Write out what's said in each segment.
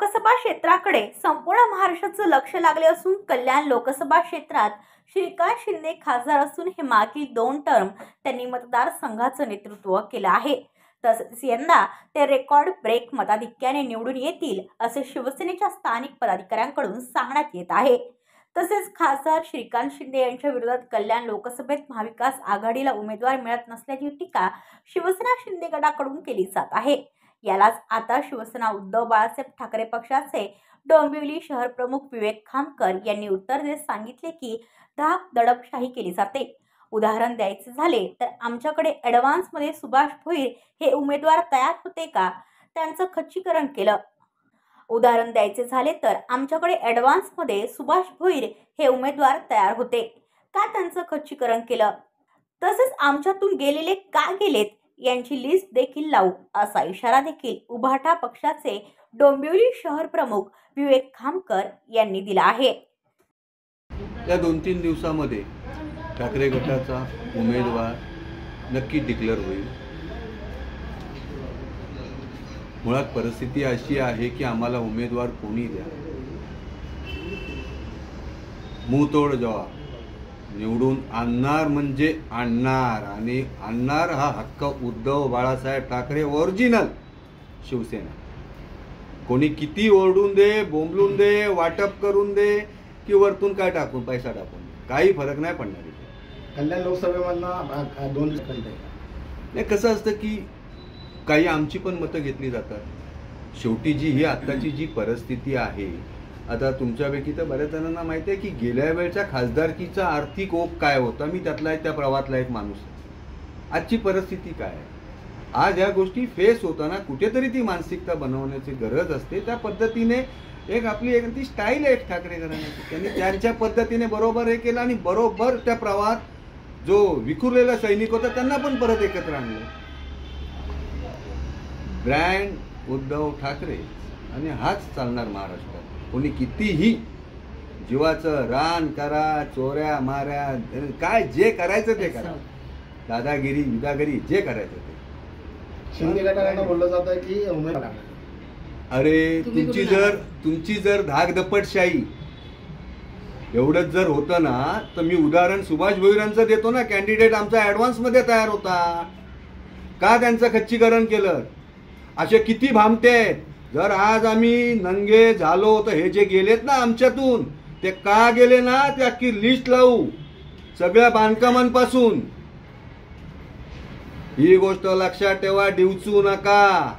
लोकसभा क्षेत्राकडे संपूर्ण महाराष्ट्राचं लक्ष लागले असून कल्याण लोकसभा क्षेत्रात श्रीकांत शिंदे खासदार असून हे मागील 2 टर्म त्यांनी मतदारसंघाचं नेतृत्व केलं आहे। तसेच यंदा ते रेकॉर्ड ब्रेक मताधिक्याने निवडून येतील असे शिवसेनेच्या स्थानिक पदाधिकाऱ्यांकडून सांगण्यात येत आहे। तसेच खासदार श्रीकांत शिंदे यांच्या विरोधात कल्याण लोकसभेत महाविकास आघाडीला उमेदवार मिळत नसल्याची टीका शिवसेना शिंदे गटाकडून केली जात आहे। यालाच आता शिवसेना उद्धव बाळासाहेब ठाकरे पक्षाचे डोंबिवली शहर प्रमुख विवेक खामकर यांनी उत्तर देत सांगितले की धाक दडपशाही केली जाते। उदाहरण द्यायचे झाले तर आमच्याकडे ॲडव्हान्स मध्ये सुभाष भोईर हे उमेदवार तयार होते का, त्यांचं खच्चीकरण केलं। उदाहरण द्यायचे झाले तर आमच्याकडे ॲडव्हान्स मध्ये सुभाष भोईर हे उमेदवार तयार होते का, त्यांचं खच्चीकरण केलं। तसेच आमच्यातून गेलेले का गेलेत यांची लिस्ट देखील लावू असा इशारा देखील उभाटा पक्षाचे डोंबिवली शहर प्रमुख विवेक खामकर यांनी दिला आहे। या 2-3 दिवसांमध्ये ठाकरे गटाचा उमेदवार नक्की डिक्लेअर होईल। मुळात परिस्थिती अशी आहे की आम्हाला उमेदवार कोणी द्या, मुंहतोड जवाब, निवडून आणणार म्हणजे आणणार, आणि आणणार हा हक्क उद्धव बाळासाहेब ठाकरे ओरिजिनल शिवसेना। कोणी किती ओरडून दे, बोंबलून दे, वाटप करून दे की वरतून काय टाकून पैसा टाकून काही फरक नाही पडणार। कल्याण लोकसभेमधनं 2 नाही, कसं असतं की काही आमची पण मतं घेतली जातात। शेवटी जी ही आत्ताची जी परिस्थिती आहे, आता तुमच्यापैकी तर बऱ्याच जणांना माहिती आहे की गेल्या वेळच्या खासदारकीचा आर्थिक ओघ काय होता। मी त्यातला त्या प्रवाहातला एक माणूस। आजची परिस्थिती काय आहे, आज ह्या गोष्टी फेस होताना कुठेतरी ती मानसिकता बनवण्याची गरज असते। त्या पद्धतीने एक आपली एक ती स्टाईल आहे ठाकरे घराण्याची, त्यांनी त्यांच्या पद्धतीने बरोबर हे केलं आणि बरोबर त्या प्रवाहात जो विखुरलेला सैनिक होता त्यांना पण परत एकत्र आणलं। ब्रँड उद्धव ठाकरे आणि हाच चालणार महाराष्ट्रात। कोणी कितीही जीवाचं रान करा, चोऱ्या माऱ्या, काय जे करायचं ते करा, दादागिरी विदागिरी जे करायचं ते। शिंदे गटाला बोललं जातं की उमेदवार, अरे तुमची जर धाकदपटशाही एवढंच जर होतं ना तर मी उदाहरण सुभाष भोईरांचं देतो ना। कॅन्डिडेट आमचा ॲडव्हान्स मध्ये तयार होता का, त्यांचं खच्चीकरण केलं। असे किती भामटे आहेत। जर आज आम्ही नंगे झालो तर हे जे गेलेत ना आमच्यातून, ते का गेले ना ते अख्खी लिस्ट लावू सगळ्या बांधकामांपासून। ही गोष्ट लक्षात ठेवा, डिवचू नका।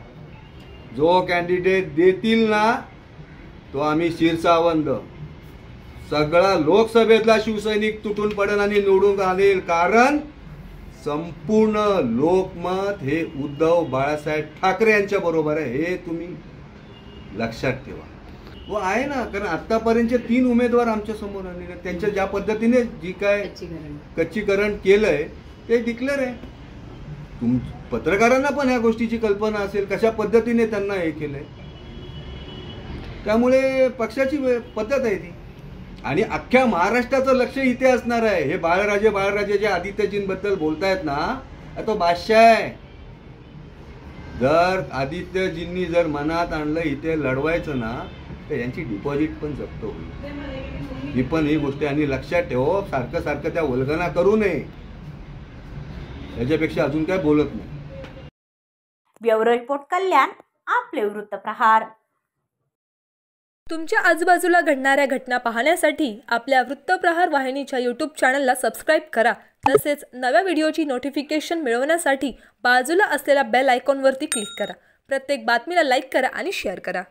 जो कॅन्डिडेट देतील ना तो आम्ही शिरसावंद सगळा लोकसभेतला शिवसैनिक तुटून पडेल आणि निवडून आणेल, कारण संपूर्ण लोकमत हे उद्धव बाळासाहेब ठाकरे यांच्या बरोबर आहे। हे तुम्ही लक्षात ठेवा। व आहे ना, कारण आतापर्यंतचे 3 उमेदवार आमच्या समोर आलेले, त्यांच्या ज्या पद्धतीने जी काय खच्चीकरण केलंय ते डिक्लेअर आहे। पत्रकारांना पण ह्या गोष्टीची कल्पना असेल कशा पद्धतीने त्यांना हे केलंय। त्यामुळे पक्षाची पद्धत आहे ती, आणि अख्ख्या महाराष्ट्राचं लक्ष इथे असणार आहे। हे बाळराजे जे आदित्यजींबद्दल बोलतायत ना, तो बादशाह आहे। जर आदित्यजींनी जर मनात आणलं इथे लढवायचं ना तर यांची डिपॉझिट पण जप्त होईल। ही गोष्ट आणि लक्षात ठेव, सारखं त्या वल्गना करू नये, याच्यापेक्षा अजून काय बोलत नाही। ब्युरो रिपोर्ट, कल्याण, आपले वृत्तप्रहार। तुमच्या आजूबाजूला घडणाऱ्या घटना पाहण्यासाठी आपल्या वृत्तप्रहार वाहिनीच्या यूट्यूब चॅनलला सबस्क्राईब करा। तसेच नव्या व्हिडिओची नोटिफिकेशन मिळवण्यासाठी बाजूला असलेल्या बेल आयकॉनवरती क्लिक करा। प्रत्येक बातमीला लाईक करा आणि शेअर करा।